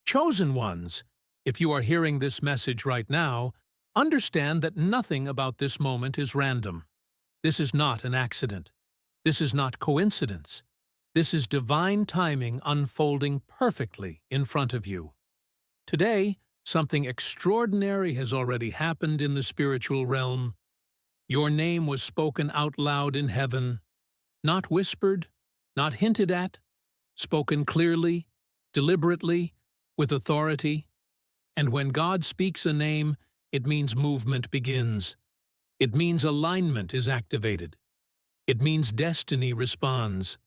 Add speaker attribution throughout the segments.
Speaker 1: Chosen ones, if you are hearing this message right now, understand that nothing about this moment is random. This is not an accident. This is not coincidence. This is divine timing unfolding perfectly in front of you. Today, something extraordinary has already happened in the spiritual realm. Your name was spoken out loud in heaven, not whispered, not hinted at, spoken clearly, deliberately, with authority. And when God speaks a name, it means movement begins. It means alignment is activated. It means destiny responds.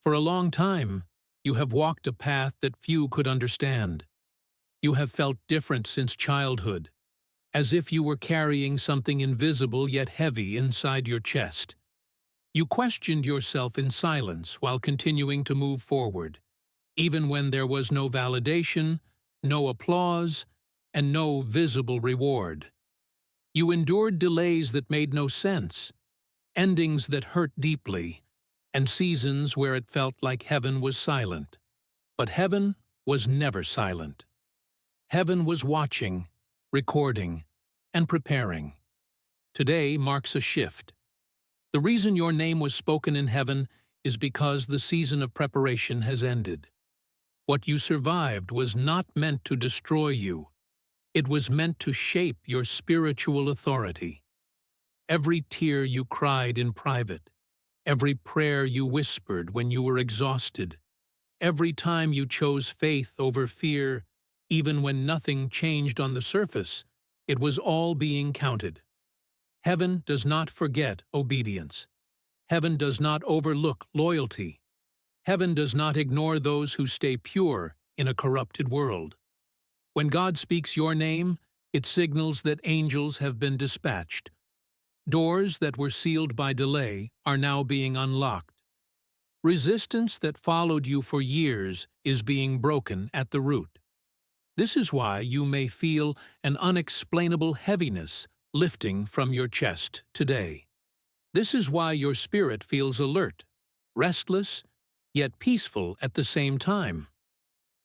Speaker 1: For a long time, you have walked a path that few could understand. You have felt different since childhood, as if you were carrying something invisible yet heavy inside your chest. You questioned yourself in silence while continuing to move forward, even when there was no validation, no applause, and no visible reward. You endured delays that made no sense, endings that hurt deeply, and seasons where it felt like heaven was silent. But heaven was never silent. Heaven was watching, recording, and preparing. Today marks a shift. The reason your name was spoken in heaven is because the season of preparation has ended. What you survived was not meant to destroy you. It was meant to shape your spiritual authority. Every tear you cried in private, every prayer you whispered when you were exhausted, every time you chose faith over fear, even when nothing changed on the surface, it was all being counted. Heaven does not forget obedience. Heaven does not overlook loyalty. Heaven does not ignore those who stay pure in a corrupted world. When God speaks your name, it signals that angels have been dispatched. Doors that were sealed by delay are now being unlocked. Resistance that followed you for years is being broken at the root. This is why you may feel an unexplainable heaviness lifting from your chest today. This is why your spirit feels alert, restless, yet peaceful at the same time.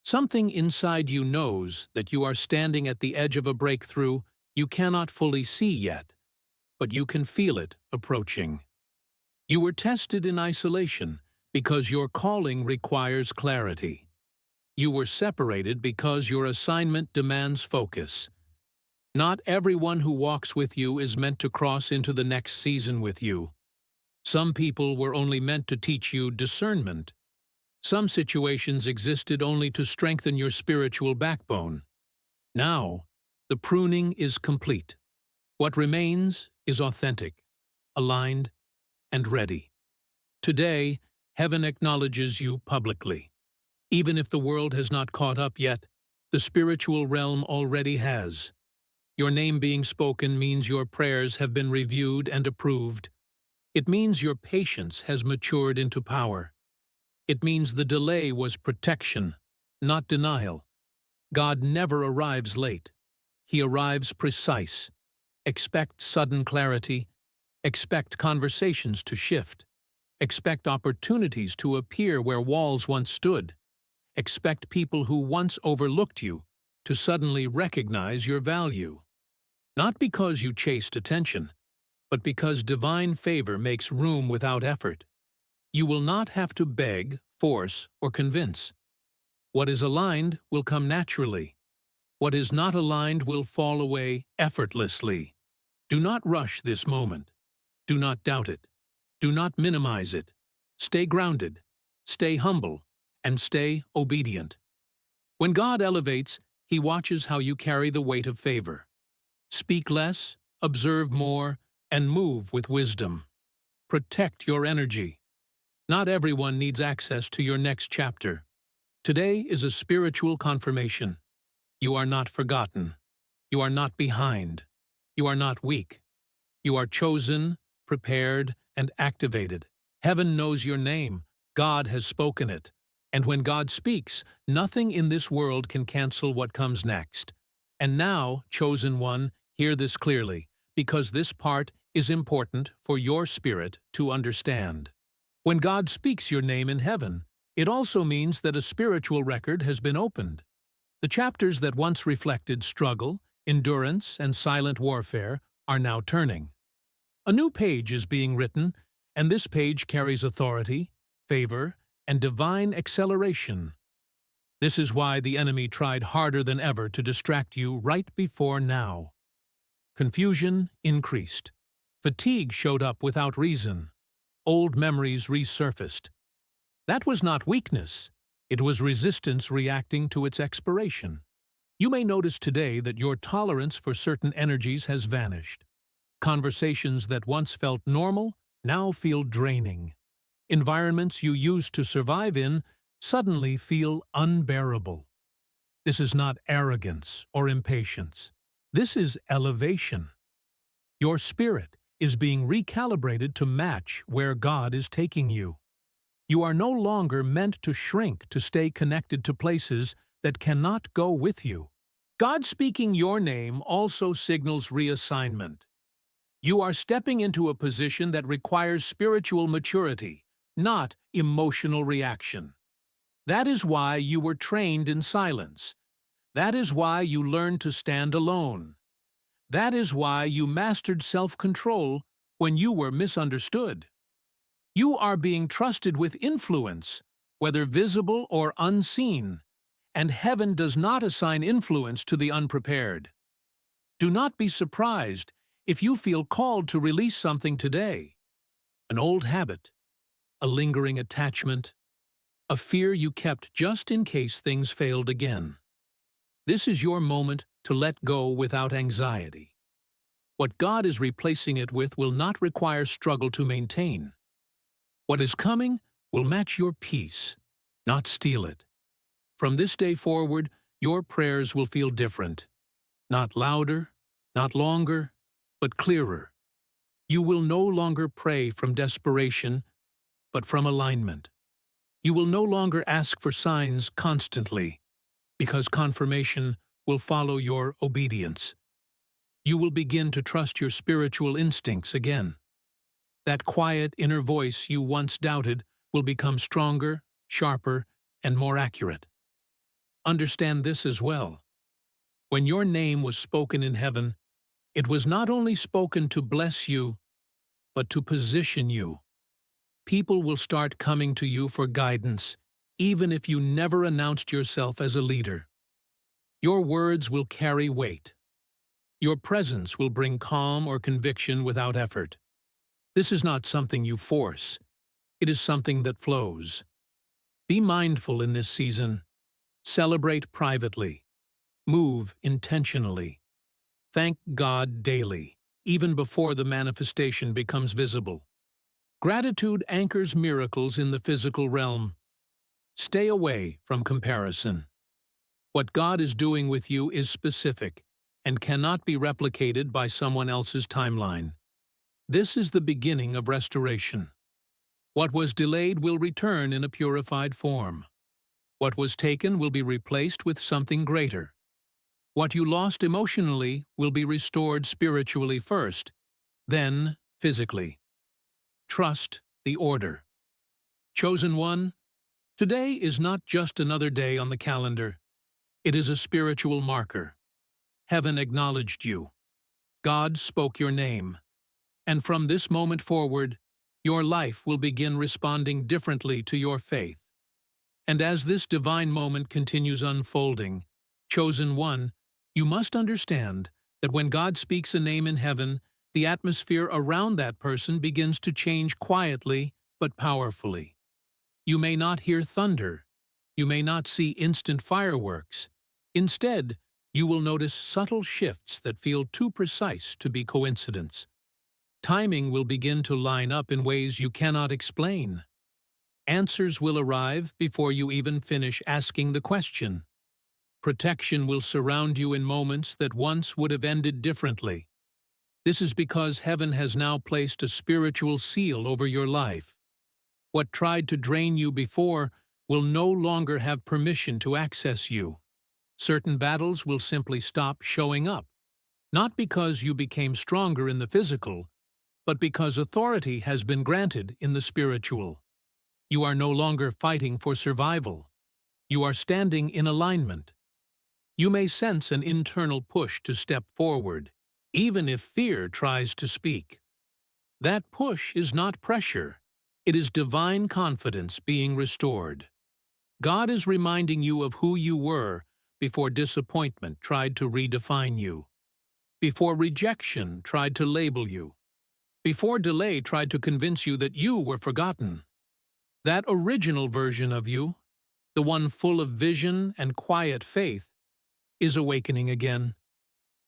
Speaker 1: Something inside you knows that you are standing at the edge of a breakthrough you cannot fully see yet, but you can feel it approaching. You were tested in isolation because your calling requires clarity. You were separated because your assignment demands focus. Not everyone who walks with you is meant to cross into the next season with you. Some people were only meant to teach you discernment. Some situations existed only to strengthen your spiritual backbone. Now, the pruning is complete. What remains is authentic, aligned, and ready. Today, heaven acknowledges you publicly. Even if the world has not caught up yet, the spiritual realm already has. Your name being spoken means your prayers have been reviewed and approved. It means your patience has matured into power. It means the delay was protection, not denial. God never arrives late. He arrives precise. Expect sudden clarity. Expect conversations to shift. Expect opportunities to appear where walls once stood. Expect people who once overlooked you to suddenly recognize your value. Not because you chased attention, but because divine favor makes room without effort. You will not have to beg, force, or convince. What is aligned will come naturally. What is not aligned will fall away effortlessly. Do not rush this moment. Do not doubt it. Do not minimize it. Stay grounded, stay humble, and stay obedient. When God elevates, He watches how you carry the weight of favor. Speak less, observe more, and move with wisdom. Protect your energy. Not everyone needs access to your next chapter. Today is a spiritual confirmation. You are not forgotten. You are not behind. You are not weak. You are chosen, prepared, and activated. Heaven knows your name. God has spoken it. And when God speaks, nothing in this world can cancel what comes next. And now, chosen one, hear this clearly, because this part is important for your spirit to understand. When God speaks your name in heaven, it also means that a spiritual record has been opened. The chapters that once reflected struggle, endurance, and silent warfare are now turning. A new page is being written, and this page carries authority, favor, and divine acceleration. This is why the enemy tried harder than ever to distract you right before now. Confusion increased. Fatigue showed up without reason. Old memories resurfaced. That was not weakness. It was resistance reacting to its expiration. You may notice today that your tolerance for certain energies has vanished. Conversations that once felt normal now feel draining. Environments you used to survive in suddenly feel unbearable. This is not arrogance or impatience. This is elevation. Your spirit is being recalibrated to match where God is taking you. You are no longer meant to shrink to stay connected to places that cannot go with you. God speaking your name also signals reassignment. You are stepping into a position that requires spiritual maturity, not emotional reaction. That is why you were trained in silence. That is why you learned to stand alone. That is why you mastered self-control when you were misunderstood. You are being trusted with influence, whether visible or unseen, and heaven does not assign influence to the unprepared. Do not be surprised if you feel called to release something today. An old habit, a lingering attachment, a fear you kept just in case things failed again. This is your moment to let go without anxiety. What God is replacing it with will not require struggle to maintain. What is coming will match your peace, not steal it. From this day forward, your prayers will feel different. Not louder, not longer, but clearer. You will no longer pray from desperation, but from alignment. You will no longer ask for signs constantly, because confirmation will follow your obedience. You will begin to trust your spiritual instincts again. That quiet inner voice you once doubted will become stronger, sharper, and more accurate. Understand this as well. When your name was spoken in heaven, it was not only spoken to bless you, but to position you. People will start coming to you for guidance, even if you never announced yourself as a leader. Your words will carry weight. Your presence will bring calm or conviction without effort. This is not something you force. It is something that flows. Be mindful in this season. Celebrate privately. Move intentionally. Thank God daily, even before the manifestation becomes visible. Gratitude anchors miracles in the physical realm. Stay away from comparison. What God is doing with you is specific and cannot be replicated by someone else's timeline. This is the beginning of restoration. What was delayed will return in a purified form. What was taken will be replaced with something greater. What you lost emotionally will be restored spiritually first, then physically. Trust the order. Chosen one, today is not just another day on the calendar. It is a spiritual marker. Heaven acknowledged you. God spoke your name. And from this moment forward, your life will begin responding differently to your faith. And as this divine moment continues unfolding, chosen one, you must understand that when God speaks a name in heaven, the atmosphere around that person begins to change quietly but powerfully. You may not hear thunder. You may not see instant fireworks. Instead, you will notice subtle shifts that feel too precise to be coincidence. Timing will begin to line up in ways you cannot explain. Answers will arrive before you even finish asking the question. Protection will surround you in moments that once would have ended differently. This is because heaven has now placed a spiritual seal over your life. What tried to drain you before will no longer have permission to access you. Certain battles will simply stop showing up, not because you became stronger in the physical, but because authority has been granted in the spiritual. You are no longer fighting for survival. You are standing in alignment. You may sense an internal push to step forward, even if fear tries to speak. That push is not pressure. It is divine confidence being restored. God is reminding you of who you were before disappointment tried to redefine you, before rejection tried to label you, before delay tried to convince you that you were forgotten. That original version of you, the one full of vision and quiet faith, is awakening again.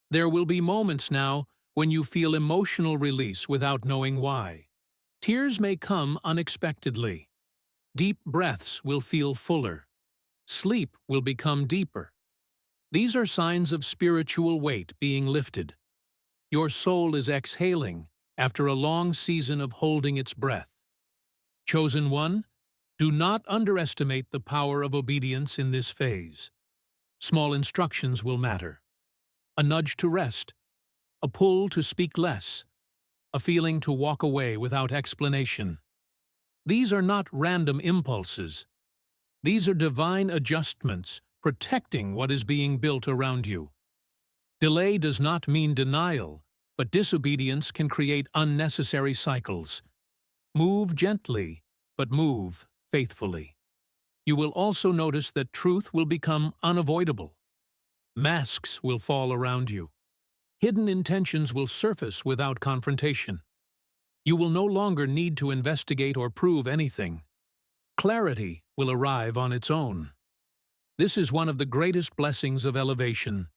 Speaker 1: There will be moments now when you feel emotional release without knowing why. Tears may come unexpectedly. Deep breaths will feel fuller. Sleep will become deeper. These are signs of spiritual weight being lifted. Your soul is exhaling after a long season of holding its breath. Chosen one, do not underestimate the power of obedience in this phase. Small instructions will matter. A nudge to rest, a pull to speak less, a feeling to walk away without explanation. These are not random impulses. These are divine adjustments protecting what is being built around you. Delay does not mean denial, but disobedience can create unnecessary cycles. Move gently, but move faithfully. You will also notice that truth will become unavoidable. Masks will fall around you. Hidden intentions will surface without confrontation. You will no longer need to investigate or prove anything. Clarity will arrive on its own. This is one of the greatest blessings of elevation.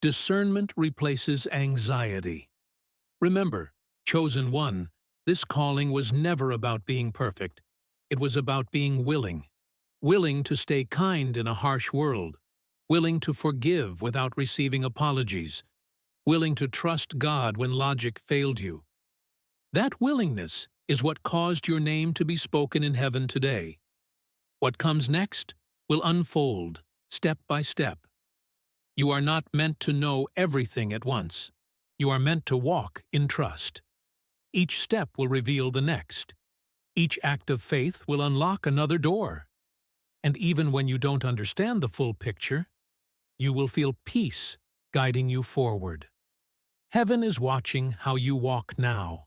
Speaker 1: Discernment replaces anxiety. Remember, chosen one, this calling was never about being perfect. It was about being willing. Willing to stay kind in a harsh world. Willing to forgive without receiving apologies. Willing to trust God when logic failed you. That willingness is what caused your name to be spoken in heaven today. What comes next will unfold, step by step. You are not meant to know everything at once. You are meant to walk in trust. Each step will reveal the next. Each act of faith will unlock another door. And even when you don't understand the full picture, you will feel peace guiding you forward. Heaven is watching how you walk now,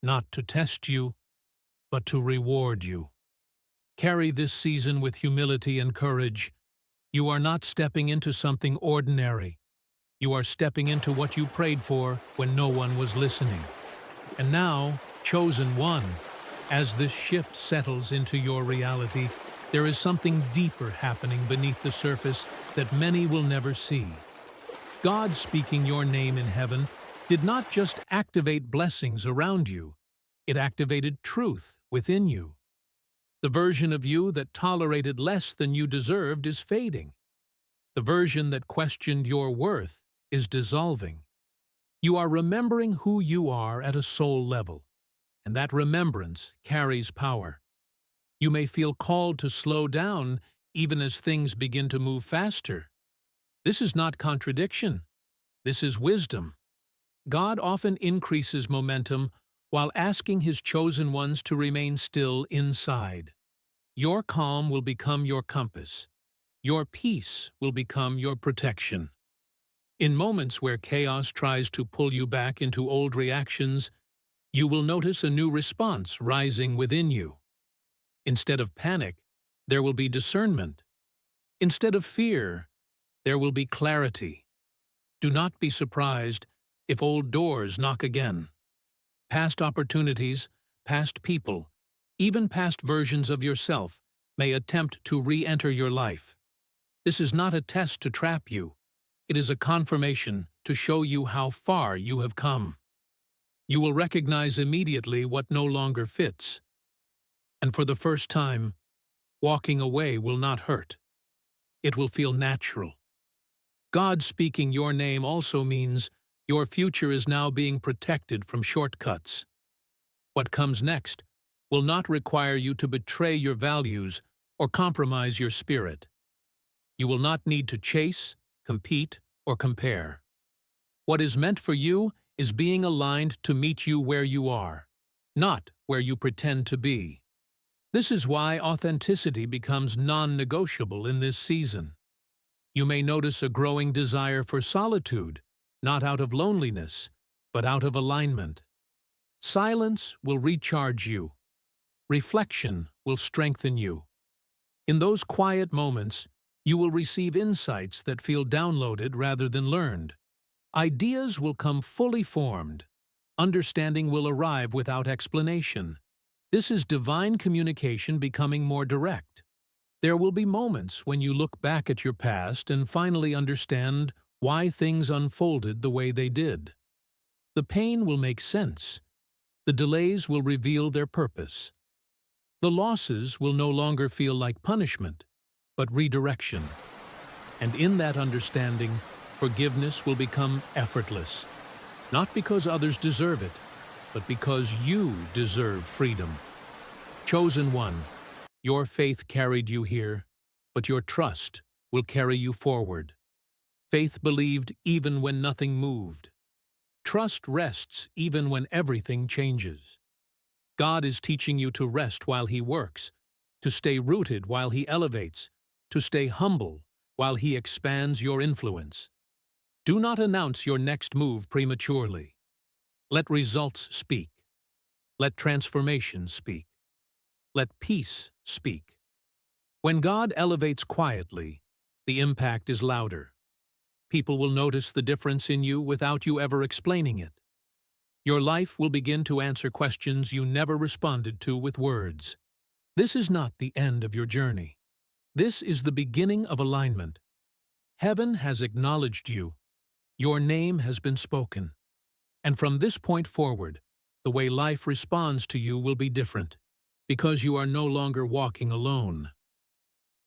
Speaker 1: not to test you, but to reward you. Carry this season with humility and courage. You are not stepping into something ordinary. You are stepping into what you prayed for when no one was listening. And now, chosen one, as this shift settles into your reality, there is something deeper happening beneath the surface that many will never see. God speaking your name in heaven did not just activate blessings around you, it activated truth within you. The version of you that tolerated less than you deserved is fading. The version that questioned your worth is dissolving. You are remembering who you are at a soul level, and that remembrance carries power. You may feel called to slow down even as things begin to move faster. This is not contradiction. This is wisdom. God often increases momentum while asking His chosen ones to remain still inside. Your calm will become your compass. Your peace will become your protection. In moments where chaos tries to pull you back into old reactions, you will notice a new response rising within you. Instead of panic, there will be discernment. Instead of fear, there will be clarity. Do not be surprised if old doors knock again. Past opportunities, past people, even past versions of yourself may attempt to re-enter your life. This is not a test to trap you. It is a confirmation to show you how far you have come. You will recognize immediately what no longer fits. And for the first time, walking away will not hurt. It will feel natural. God speaking your name also means your future is now being protected from shortcuts. What comes next will not require you to betray your values or compromise your spirit. You will not need to chase, compete, or compare. What is meant for you is being aligned to meet you where you are, not where you pretend to be. This is why authenticity becomes non-negotiable in this season. You may notice a growing desire for solitude, not out of loneliness, but out of alignment. Silence will recharge you. Reflection will strengthen you. In those quiet moments, you will receive insights that feel downloaded rather than learned. Ideas will come fully formed. Understanding will arrive without explanation. This is divine communication becoming more direct. There will be moments when you look back at your past and finally understand why things unfolded the way they did. The pain will make sense. The delays will reveal their purpose. The losses will no longer feel like punishment, but redirection. And in that understanding, forgiveness will become effortless, not because others deserve it, but because you deserve freedom. Chosen one, your faith carried you here, but your trust will carry you forward. Faith believed even when nothing moved. Trust rests even when everything changes. God is teaching you to rest while He works, to stay rooted while He elevates, to stay humble while He expands your influence. Do not announce your next move prematurely. Let results speak. Let transformation speak. Let peace speak. When God elevates quietly, the impact is louder. People will notice the difference in you without you ever explaining it. Your life will begin to answer questions you never responded to with words. This is not the end of your journey. This is the beginning of alignment. Heaven has acknowledged you. Your name has been spoken. And from this point forward, the way life responds to you will be different, because you are no longer walking alone.